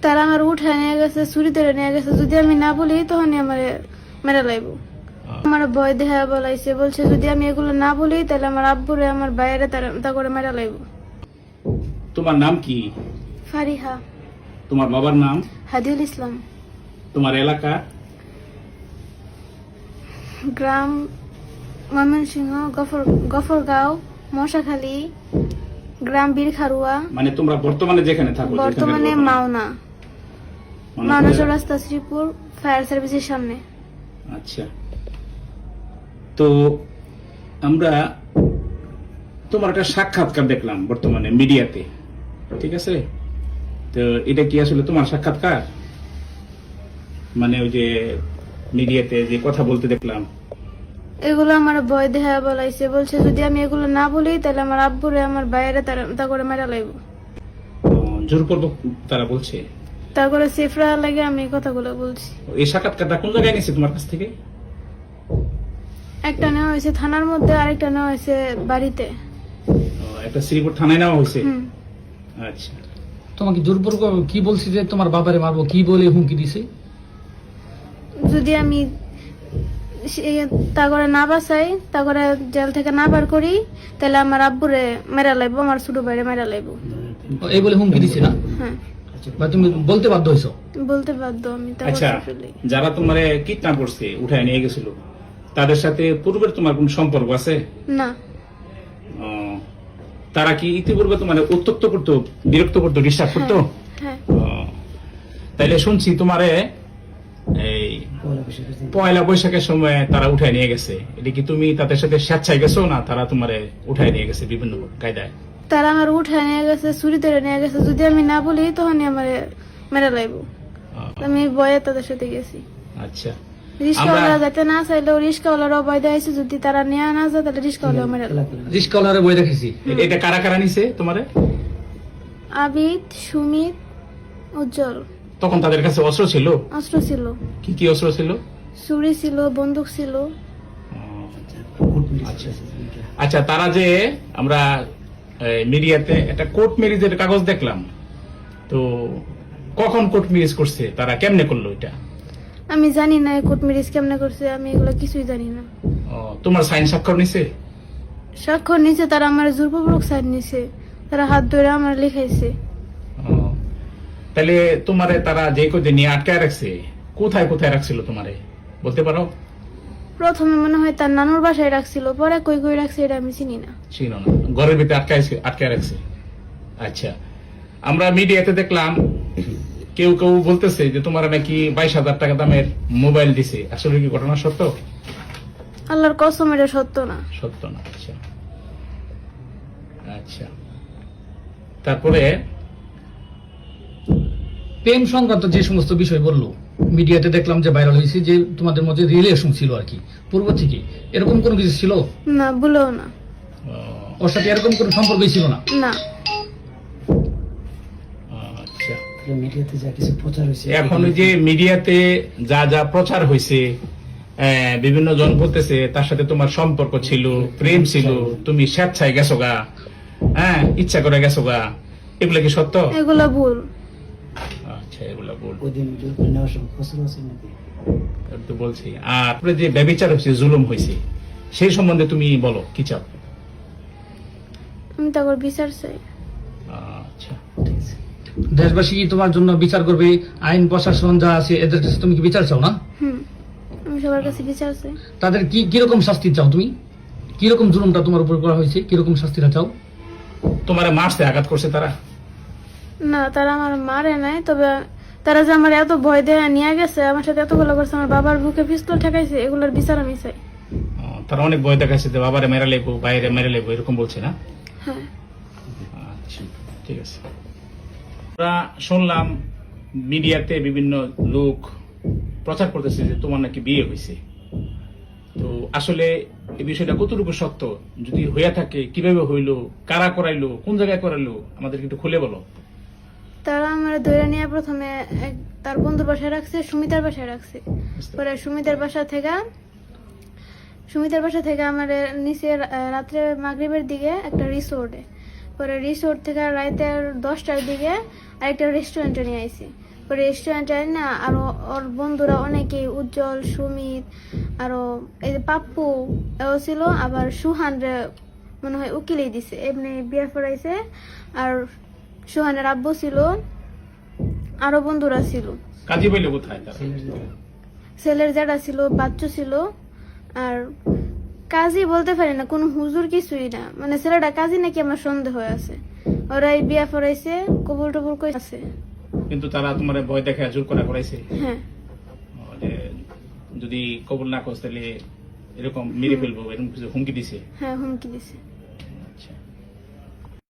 তারা আমার উঠায় নিয়ে গেছে, চুরি ধরে নিয়ে গেছে। যদি আমি না বলি তখনই আমার মেরে লাইব। আমার ভয় দেখা বলাইছে, বলছে যদি আমি এগুলো না বলি তাহলে আমার আব্বুরে আমার বাইরে তা করে মেরে লাইব। তোমার নাম কি? ফারিহা। তোমার বাবার নাম? হাদিউল ইসলাম। তোমার এলাকা? গ্রাম ময়মনসিংহ, গফরগাঁও, মশাখালী, গ্রাম বীরখারুয়া। মানে তোমরা বর্তমানে যেখানে থাকো? বর্তমানে মাওনা, মাওনা চৌরাস্তা, শ্রীপুর ফায়ার সার্ভিসের সামনে। আচ্ছা, তো আমরা তোমার একটা সাক্ষাৎকার দেখলাম বর্তমানে মিডিয়াতে, ঠিক আছে? তো এটা কি আসলে তোমার সাক্ষাৎকার? মানে ওই যে মিডিয়াতে যে কথা বলতে দেখলাম, এগুলো আমার ভয় দেখা বলাইছে, বলছে যদি আমি এগুলো না বলি তাহলে আমার আব্বুরে আমার বাইরে তা করে মেরা লাইব। জোরপূর্বক তারা বলছে। তারপরে সেফরা লাগে আমি কথাগুলো বলছি। এই সাক্ষাৎকারটা কোন জায়গায় নিয়েছে তোমার কাছ থেকে? একটা নেওয়া হয়েছে থানার মধ্যে, আরেকটা নেওয়া হয়েছে বাড়িতে। একটা শ্রীপুর থানায় নেওয়া হয়েছে। আচ্ছা, তোমাকে জোরপূর্বক কি বলছি যে তোমার বাবারে মারবো, কি বলে হুমকি দিছে? যদি আমি তা করে না বাঁচাই, তা করে জেল থেকে না বার করি, তাহলে আমার আব্বুরে মেরা লাইবো, আমার ছোট ভাইরে মেরা লাইবো। এই বলে হুমকি দিছে না? হ্যাঁ, বা তুমি বলতে বাধ্য হইছো? বলতে বাধ্য আমি। আচ্ছা, যারা তোমার কিডন্যাপ করছে, উঠায় নিয়ে গেছিল, তাদের সাথে পূর্বের তোমার কোন সম্পর্ক আছে? না। তারা কি ইতিপূর্বে তোমার উত্তক্ত করতো, বিরক্ত করতো, ডিস্টার্ব করতো? হ্যাঁ। তাইলে শুনছি তোমারে এই পয়লা বৈশাখের সময় তারা উঠায় নিয়ে গেছে। এটা কি তুমি তাদের সাথে স্বেচ্ছায় গেছো, না তারা তোমারে উঠায় নিয়ে গেছে বিভিন্ন কায়দায়? তারা আমার উঠায় নিয়ে গেছে, চুরি ধরে নিয়ে গেছে। যদি আমি না বলি তখনই আমার মেরে লাইব। আমি ভয়ে তাদের সাথে গেছি। আচ্ছা, রিস্কাওয়ালা যাতে না চাইলেও রিস্কাওয়ালার ভয় দেখাইছে, যদি তারা নিয়ে না যায় তাহলে রিস্কাওয়ালা মেরে লাইব। রিস্কাওয়ালারে বই দেখেছি। এটা কারা কারা নিছে তোমারে? আবিদ, সুমিত, উজ্জ্বল। তখন তাদের কাছে অস্ত্র ছিল? অস্ত্র ছিল। কি কি অস্ত্র ছিল? ছুরি ছিল, বন্দুক ছিল। আচ্ছা, আচ্ছা, তারা যে আমরা মিডিয়াতে একটা কোর্ট ম্যারেজের কাগজ দেখলাম, তো কখন কোর্ট ম্যারেজ করছে, তারা কেমনে করলো এটা? আমি জানি না কোর্ট ম্যারেজ কেমনে করছে, আমি এগুলো কিছুই জানি না। তোমার সাইন স্বাক্ষর নিছে? স্বাক্ষর নিছে, তারা আমার জোরপূর্বক সাইন নিছে, তারা হাত ধরে আমার লিখাইছে। তাহলে তোমারে তারা যে কদিন নিয়ে আটকায় রাখছে, কোথায় কোথায় রাখছিল তোমারে বলতে পারো? প্রথমে মনে হয় তার নানুর বাসায় রাখছিল, পরে কই কই রাখছে এটা আমি চিনি না। ছিল না, ঘরের ভিতরে আটকায় রাখছে। আচ্ছা, আমরা মিডিয়াতে দেখলাম কেউ কেউ বলতেছে যে তোমার নাকি 22,000 টাকা দামের মোবাইল দিছে। আসলে কি ঘটনা সত্য? আল্লাহর কসম এটা সত্য না। সত্য না। আচ্ছা, আচ্ছা, তারপরে প্রেম সংক্রান্ত যে সমস্ত বিষয় বললো মিডিয়াতে দেখলাম যে ভাইরাল হয়েছে, যে তোমাদের মধ্যে রিলেশন ছিল আর কি পূর্ব থেকে, এরকম কোনো কিছু ছিল না? বলেও না। ওর সাথে এরকম কোনো সম্পর্কই ছিল না? না। আচ্ছা, এখন ওই যে মিডিয়াতে যা যা প্রচার হয়েছে, বিভিন্ন জন বলতেছে তার সাথে তোমার সম্পর্ক ছিল, প্রেম ছিল, তুমি স্বেচ্ছায় গেছো গা, হ্যাঁ, ইচ্ছা করে গেছো গা, এগুলো কি সত্য? এগুলো ভুল। আচ্ছা, এগুলো ভুল তো বলছি। আর যে ব্যভিচার হয়েছে, জুলুম হয়েছে, সেই সম্বন্ধে তুমি বলো, কি চাও? আমি তারপর বিচার চাই। আচ্ছা, দেশবাসী কি তোমার জন্য বিচার করবে? আইন প্রশাসন যা আছে এদের কাছে তুমি কি বিচার চাও না? আমি সবার কাছে বিচার চাই। তাদের কি কিরকম শাস্তি চাও তুমি? কিরকম জুলুমটা তোমার উপর করা হয়েছে, কিরকম শাস্তিটা চাও? তোমার মারছে, আঘাত করছে তারা? না, তারা আমার মারে নাই, তবে তারা যে আমার এত ভয় দেয়া নিয়ে গেছে, আমার সাথে এতগুলো করছে, আমার বাবার বুকে পিস্তল ঠেকাইছে, এগুলোর বিচার আমি চাই। তারা অনেক ভয় দেখাচ্ছে যে বাবারে মেরে লেবো, বাইরে মেরে লেবো, এরকম বলছে না? হ্যাঁ। আচ্ছা, ঠিক আছে। আমরা শুনলাম মিডিয়াতে বিভিন্ন লোক প্রচার করতেছে যে তোমার নাকি বিয়ে হয়েছে। তো আসলে এই বিষয়টা কতটুকু সত্য? যদি হইয়া থাকে, কিভাবে হইলো, কারা করাইলো, কোন জায়গায় করাইলো, আমাদেরকে একটু খুলে বলো। তারা আমার ধরে নিয়ে প্রথমে তার বন্ধুর বাসায় রাখছে, সুমিতার বাসায় রাখছে। পরে সুমিতার বাসা থেকে আমার নিচে রাত্রে মাগরিবের দিকে একটা রিসোর্টে, পরে রিসোর্ট থেকে রাতে 10টার দিকে আরেকটা রেস্টুরেন্টে নিয়ে আইছি। রেস্টুরেন্টে না আরো ওর বন্ধুরা অনেকেই উজ্জ্বল, সুমিত, আরো এই যে পাপ্পু এও ছিল, আবার সুহানরে মনে হয় উকিলেই দিছে, এমনি বিয়ে পড়াইছে। আর সুহানের আব্বু ছিল, আরো বন্ধুরা ছিল। কাজী বইলে কোথায় তারা? ছেলের যারা ছিল, বাচ্চু ছিল। আর কাজী বলতে পারি না, কোন হুজুর কিছুই না, মানে ছেলেটা কাজী নাকি আমার সন্দেহ হয়ে আছে। ওরাই বিয়া পড়াইছে, কবুল টবুল কইছে। কিন্তু তারা তোমার ভয় দেখে জোর করা করাইছে হ্যাঁ, যে যদি কবুল না করছ তাহলে এরকম মেরে ফেলবো, এরকম কিছু হুমকি দিছে। হ্যাঁ হুমকি দিছে।